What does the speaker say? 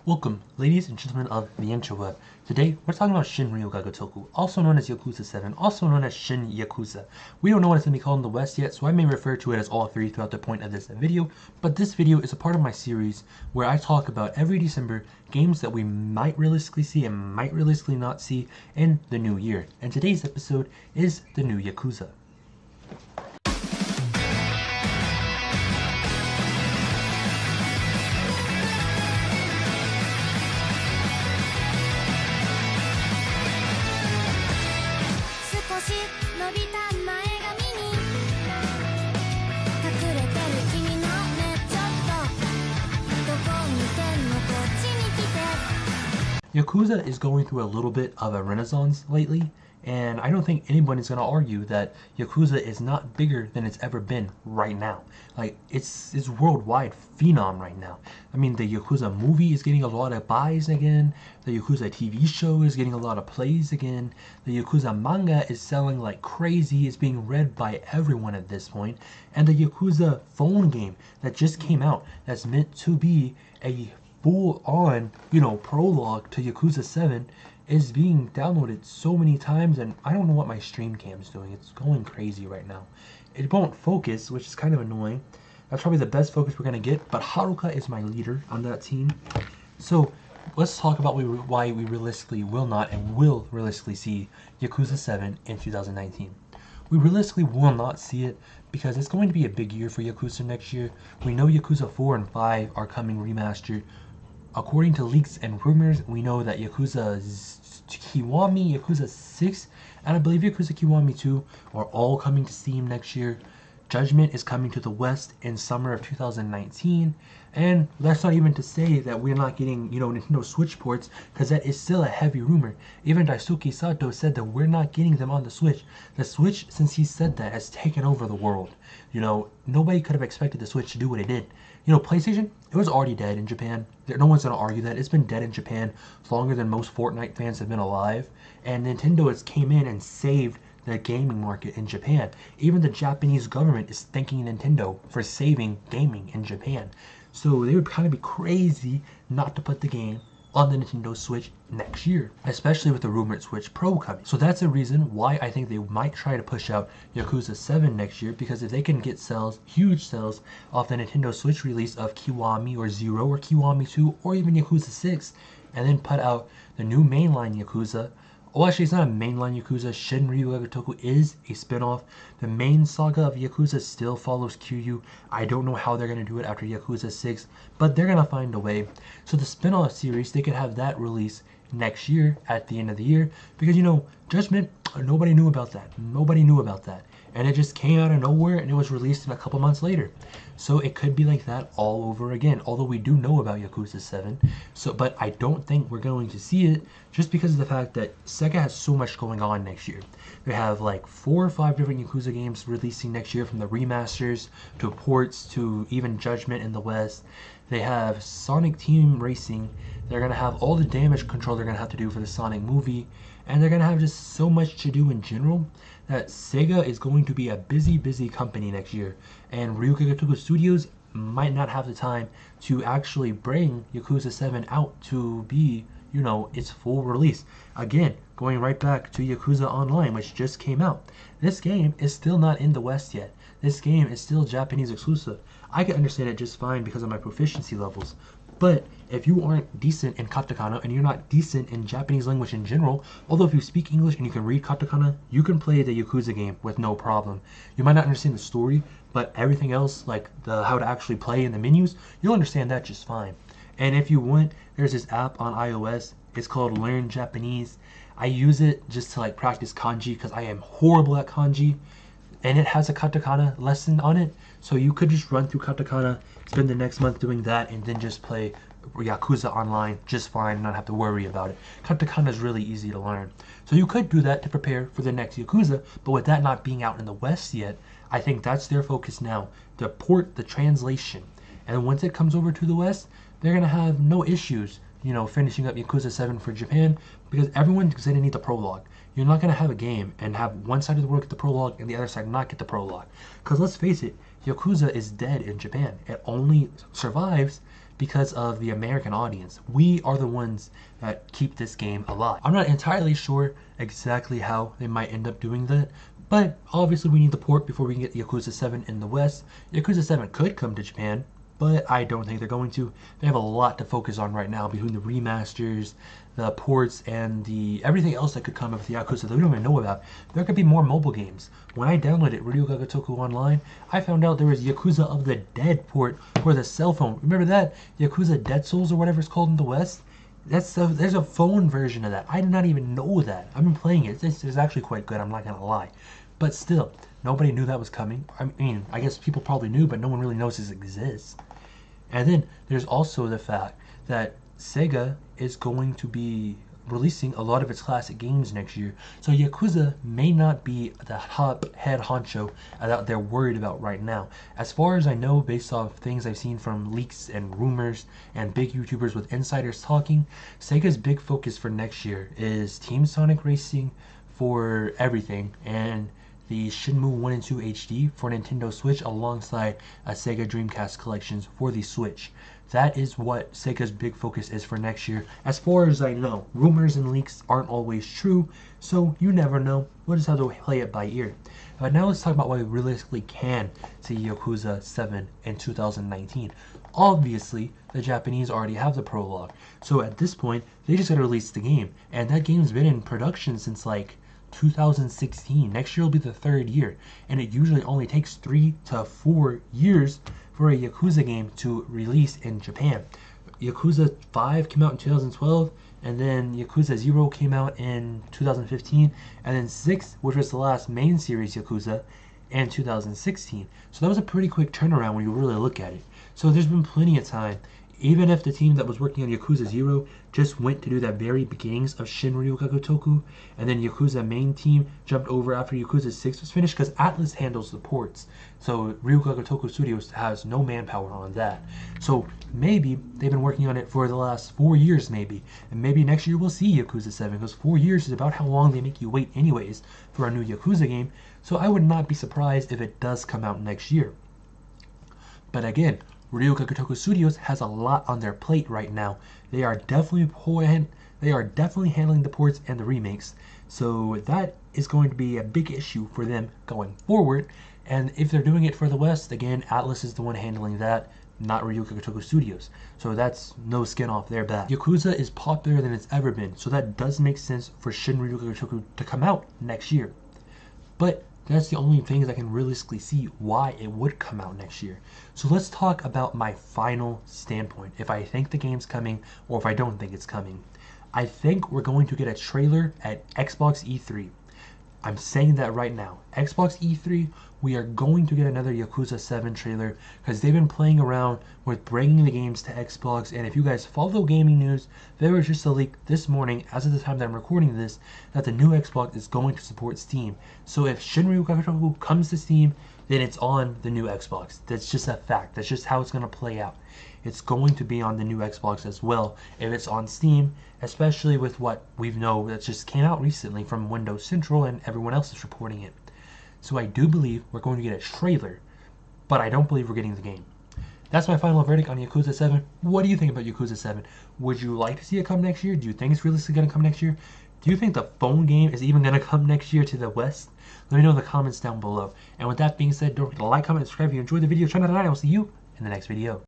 Welcome, ladies and gentlemen of the interweb. Today, we're talking about Shin Ryu Gotoku, also known as Yakuza 7, also known as Shin Yakuza. We don't know what it's going to be called in the West yet, so I may refer to it as all three throughout the point of this video, but this video is a part of my series where I talk about every December games that we might realistically see and might realistically not see in the new year. And today's episode is the new Yakuza. Yakuza is going through a little bit of a renaissance lately, and I don't think anybody's going to argue that Yakuza is not bigger than it's ever been right now. Like, it's worldwide phenom right now. I mean, the Yakuza movie is getting a lot of buys again, the Yakuza TV show is getting a lot of plays again, the Yakuza manga is selling like crazy, it's being read by everyone at this point, and the Yakuza phone game that just came out that's meant to be a full-on, prologue to Yakuza 7 is being downloaded so many times, and I don't know what my stream cam's doing. It's going crazy right now. It won't focus, which is kind of annoying. That's probably the best focus we're going to get, but Haruka is my leader on that team. So let's talk about why we realistically will not and will realistically see Yakuza 7 in 2019. We realistically will not see it because it's going to be a big year for Yakuza next year. We know Yakuza 4 and 5 are coming remastered. According to leaks and rumors, we know that Yakuza Kiwami, Yakuza 6, and I believe Yakuza Kiwami 2 are all coming to Steam next year. Judgment is coming to the West in summer of 2019, and that's not even to say that we're not getting, Nintendo Switch ports, because that is still a heavy rumor. Even Daisuke Sato said that we're not getting them on the Switch. The Switch, since he said that, has taken over the world. Nobody could have expected the Switch to do what it did. PlayStation, it was already dead in Japan. No one's going to argue that. It's been dead in Japan longer than most Fortnite fans have been alive. And Nintendo has came in and saved the gaming market in Japan. Even the Japanese government is thanking Nintendo for saving gaming in Japan. So they would kind of be crazy not to put the game on the Nintendo Switch next year, especially with the rumored Switch Pro coming. So that's a reason why I think they might try to push out Yakuza 7 next year, because if they can get sales, huge sales, off the Nintendo Switch release of Kiwami or Zero or Kiwami 2 or even Yakuza 6, and then put out the new mainline Yakuza. Well, actually, it's not a mainline Yakuza. Shin Ryu Gotoku is a spin-off. The main saga of Yakuza still follows Kiryu. I don't know how they're going to do it after Yakuza 6, but they're going to find a way. So the spin-off series, they could have that release next year at the end of the year, because, Judgment, nobody knew about that. Nobody knew about that. And it just came out of nowhere, and it was released in a couple months later. So it could be like that all over again, although we do know about Yakuza 7. But I don't think we're going to see it, just because of the fact that Sega has so much going on next year. They have like 4 or 5 different Yakuza games releasing next year, from the remasters to ports to even Judgment in the West. They have Sonic Team Racing. They're going to have all the damage control they're going to have to do for the Sonic movie. And they're going to have just so much to do in general that Sega is going to be a busy company next year. And Ryuga Gotoku Studios might not have the time to actually bring Yakuza 7 out to be, its full release. Again, going right back to Yakuza Online, which just came out. This game is still not in the West yet. This game is still Japanese exclusive. I can understand it just fine because of my proficiency levels. But if you aren't decent in katakana and you're not decent in Japanese language in general, although if you speak English and you can read katakana, you can play the Yakuza game with no problem. You might not understand the story, but everything else, like how to actually play in the menus, you'll understand that just fine. And if you want, there's this app on iOS. It's called Learn Japanese. I use it just to practice kanji, because I am horrible at kanji. And it has a katakana lesson on it, so you could just run through katakana, spend the next month doing that, and then just play Yakuza Online just fine and not have to worry about it. Katakana is really easy to learn. So you could do that to prepare for the next Yakuza, but with that not being out in the West yet, I think that's their focus now, to port the translation. And once it comes over to the West, they're going to have no issues, finishing up Yakuza 7 for Japan, because everyone's going to need the prologue. You're not going to have a game and have one side of the world get the prologue and the other side not get the prologue. Because let's face it, Yakuza is dead in Japan. It only survives because of the American audience. We are the ones that keep this game alive. I'm not entirely sure exactly how they might end up doing that, but obviously we need the port before we can get Yakuza 7 in the West. Yakuza 7 could come to Japan, but I don't think they're going to. They have a lot to focus on right now between the remasters, the ports, and the everything else that could come with the Yakuza that we don't even know about. There could be more mobile games. When I downloaded Ryu Gotoku Online, I found out there was Yakuza of the Dead port for the cell phone. Remember that? Yakuza Dead Souls or whatever it's called in the West? There's a phone version of that. I did not even know that. I've been playing it. It's actually quite good, I'm not gonna lie. But still, nobody knew that was coming. I mean, I guess people probably knew, but no one really knows this exists. And then there's also the fact that Sega is going to be releasing a lot of its classic games next year. So Yakuza may not be the top head honcho that they're worried about right now. As far as I know, based off things I've seen from leaks and rumors and big YouTubers with insiders talking, Sega's big focus for next year is Team Sonic Racing for everything, and the Shenmue 1 and 2 HD for Nintendo Switch alongside a Sega Dreamcast collections for the Switch. That is what Sega's big focus is for next year. As far as I know, rumors and leaks aren't always true, so you never know. We'll just have to play it by ear. But now let's talk about why we realistically can see Yakuza 7 in 2019. Obviously, the Japanese already have the prologue, so at this point, they just gotta release the game. And that game's been in production since like 2016. Next year will be the 3rd year, and it usually only takes 3 to 4 years for a Yakuza game to release in Japan. Yakuza 5 came out in 2012, and then Yakuza 0 came out in 2015, and then 6, which was the last main series Yakuza, in 2016. So that was a pretty quick turnaround when you really look at it. So there's been plenty of time. Even if the team that was working on Yakuza 0 just went to do the very beginnings of Shin Ryu Gotoku, and then Yakuza main team jumped over after Yakuza 6 was finished, because Atlas handles the ports. So Ryu Gotoku Studios has no manpower on that. So maybe they've been working on it for the last 4 years maybe. And maybe next year we'll see Yakuza 7, because 4 years is about how long they make you wait anyways for a new Yakuza game. So I would not be surprised if it does come out next year. But again, Ryu Gotoku Studios has a lot on their plate right now. They are definitely handling the ports and the remakes. So that is going to be a big issue for them going forward. And if they're doing it for the West, again, Atlas is the one handling that, not Ryu Gotoku Studios. So that's no skin off their back. Yakuza is popular than it's ever been, so that does make sense for Shin Ryu Gotoku to come out next year. But that's the only things I can realistically see why it would come out next year. So let's talk about my final standpoint, if I think the game's coming or if I don't think it's coming. I think we're going to get a trailer at Xbox E3. I'm saying that right now. Xbox E3, we are going to get another Yakuza 7 trailer, because they've been playing around with bringing the games to Xbox. And if you guys follow gaming news, there was just a leak this morning, as of the time that I'm recording this, that the new Xbox is going to support Steam. So if Shin Ryu Gotoku comes to Steam, then it's on the new Xbox. That's just a fact. That's just how it's going to play out. It's going to be on the new Xbox as well if it's on Steam, especially with what we know that just came out recently from Windows Central and everyone else is reporting it. So I do believe we're going to get a trailer, but I don't believe we're getting the game. That's my final verdict on Yakuza 7. What do you think about Yakuza 7? Would you like to see it come next year? Do you think it's realistically going to come next year? Do you think the phone game is even going to come next year to the West? Let me know in the comments down below. And with that being said, don't forget to like, comment, and subscribe if you enjoyed the video. Try not to die, and I'll see you in the next video.